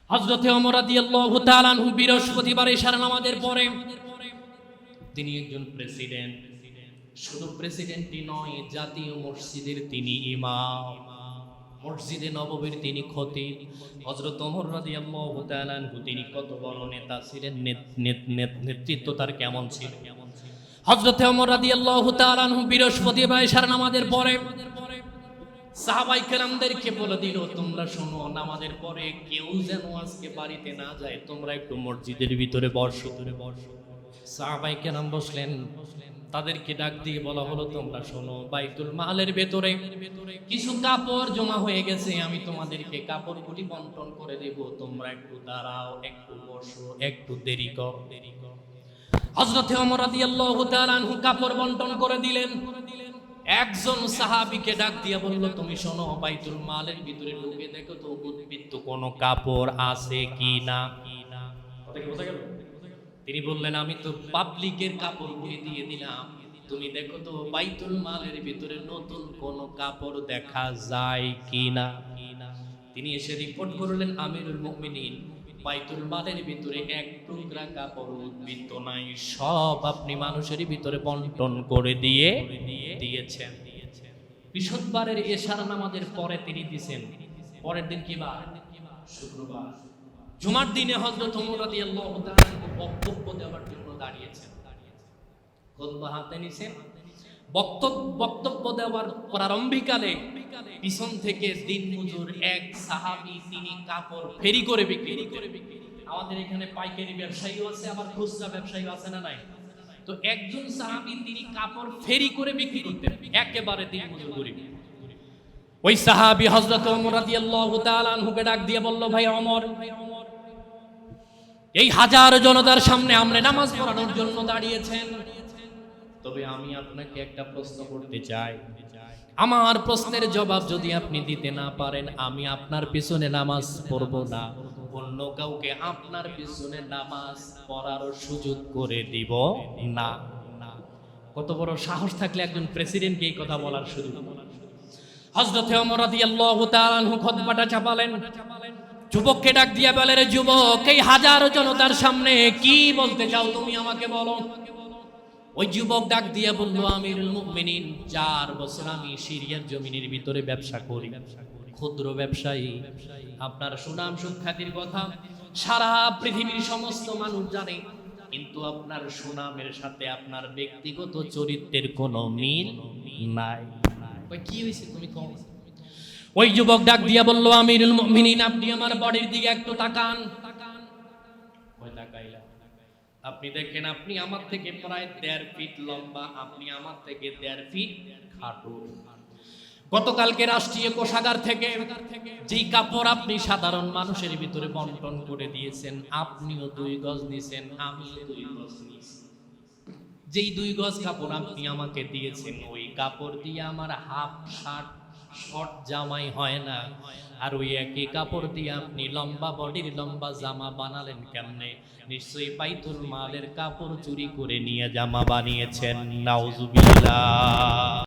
হযরতে ওমর রাদিয়াল্লাহু তাআলা আনহু বৃহস্পতিবার ইশার নামাজের পরে তিনি একজন প্রেসিডেন্ট, শুধু প্রেসিডেন্টই নয়, জাতীয় মসজিদের তিনি ইমাম, মসজিদে নববীর তিনি খতিব। হযরত ওমর রাদিয়াল্লাহু তাআলা আনহু তিনি কত বড় নেতা ছিলেন, নেতৃত্ব তার কেমন ছিল। হযরত ওমর রাদিয়াল্লাহু তাআলা আনহু বৃহস্পতিবার ইশার নামাজের পরে সাহাবায়ে কেরামদেরকে বলে দিল, তোমরা শোনো, নামাজের পরে কেউ যেন আজকে বাড়িতে না যায়, তোমরা একটু মসজিদের ভিতরে বসো। সাহাবায়ে কেরাম বসলেন। তাদেরকে ডাক দিয়ে বলা হলো, তোমরা শোনো, বাইতুল মালের ভেতরে কিছু কাপড় জমা হয়ে গেছে, আমি তোমাদেরকে কাপড়গুলি বন্টন করে দেব, তোমরা একটু দাঁড়াও, একটু বসো, একটু দেরি করো। হযরত ওমর রাদিয়াল্লাহু তাআলা আনহু কাপড় বন্টন করে দিলেন। একজন সাহাবীকে ডাক দিয়ে বলল, তুমি শোনো, বাইতুল মালের ভিতরে ঢুকে দেখো তো উদ্বৃত্ত কোনো কাপড় আছে কি না। কথা কি বোঝা গেল? তিনি বললেন, আমি তো পাবলিকের কাপড়গুলি দিয়ে দিলাম, তুমি দেখো তো বাইতুল মালের ভিতরে নতুন কোন কাপড় দেখা যায় কিনা। তিনি এসে রিপোর্ট করলেন, আমিরুল মুমিনিন, বাইতুল মালের ভিতরে এক টুকরা কাপড় উদ্বৃত্ত নাই, সব আপনি মানুষের ভিতরে বন্টন করে দিয়েছেন। বৃহস্পতিবারের এশার নামাজের পরে তিনি দিয়েছেন। পরের দিন কি বার? শুক্রবার। জুমার দিনে হযরত ওমর রাদিয়াল্লাহু তাআলা বক্তব্য দেওয়ার জন্য দাঁড়িয়েছেন, খুতবা হাতে নিছেন। বক্তব্য দেওয়ার প্রারম্ভিকালে পিছন থেকে দিনমজুর এক সাহাবী, তিনি কাপড় ফেরি করে বিক্রি করতেন। আমাদের এখানে পাইকারি ব্যবসায়ীও আছে, আবার খুচরা ব্যবসায়ীও আছে না নাই? তো একজন সাহাবী তিনি কাপড় ফেরি করে বিক্রি করতেন, একেবারে দিনমজুর গরিব। ওই সাহাবী হযরত ওমর রাদিয়াল্লাহু তাআলা আনহুকে ডাক দিয়ে বলল, ভাই ওমর, এই হাজার জনতার সামনে আপনি নামাজ পড়ানোর জন্য দাঁড়িয়েছেন, তবে আমি আপনাকে একটা প্রশ্ন করতে চাই। আমার প্রশ্নের জবাব যদি আপনি দিতে না পারেন, আমি আপনার পিছনে নামাজ পড়ব না, অন্য কাউকে আপনার পিছনে নামাজ পড়ার সুযোগ করে দিব না। কত বড় সাহস থাকলে একজন প্রেসিডেন্টকে এই কথা বলার সুযোগ। হযরত ওমর রাদিয়াল্লাহু তাআলা আনহু খুতবাটা চাপালেন। যুবককে ডাক দিয়া বলে, রে যুবক, এই হাজার জনতার সামনে কি বলতে চাও তুমি আমাকে বলো। ওই যুবক ডাক দিয়া বলল, আমিরুল মুমিনিন, 4 বছর আমি সিরিয়ার জমিনের ভিতরে ব্যবসা করি, ক্ষুদ্র ব্যবসায়ী। আপনার সুনাম সুখ্যাতির কথা সারা পৃথিবীর সমস্ত মানুষ জানে, কিন্তু আপনার সুনামের সাথে আপনার ব্যক্তিগত চরিত্রের কোনো মিল নাই। কি হয়েছে তুমি কম? ওই যুবক ডাক দিয়া বলল, আমিরুল মুমিনিন, আপনি আমার বডির দিকে একটু তাকান। ওই তাকাইলা, আপনি দেখেন, আপনি আমার থেকে প্রায় 1.5 ফিট লম্বা, আপনি আমার থেকে 1.5 ফিট খাটো। গতকালকে রাষ্ট্রীয় কোষাগার থেকে যেই কাপড় আপনি সাধারণ মানুষের ভিতরে বন্টন করে দিয়েছেন, আপনিও 2 গজ নিছেন, আমিও 2 গজ নিয়েছি। যেই 2 গজ কাপড় আপনি আমাকে দিয়েছেন, ওই কাপড় দিয়ে আমার হাফ শার্ট, শর্ট জামাই হয় না। আর ওই একই কাপড় দিয়ে আপনি লম্বা বডির লম্বা জামা বানালেন কেমনে? নিশ্চয়ই বাইতুল মালের কাপড় চুরি করে নিয়ে জামা বানিয়েছেন। নাউজুবিল্লাহ।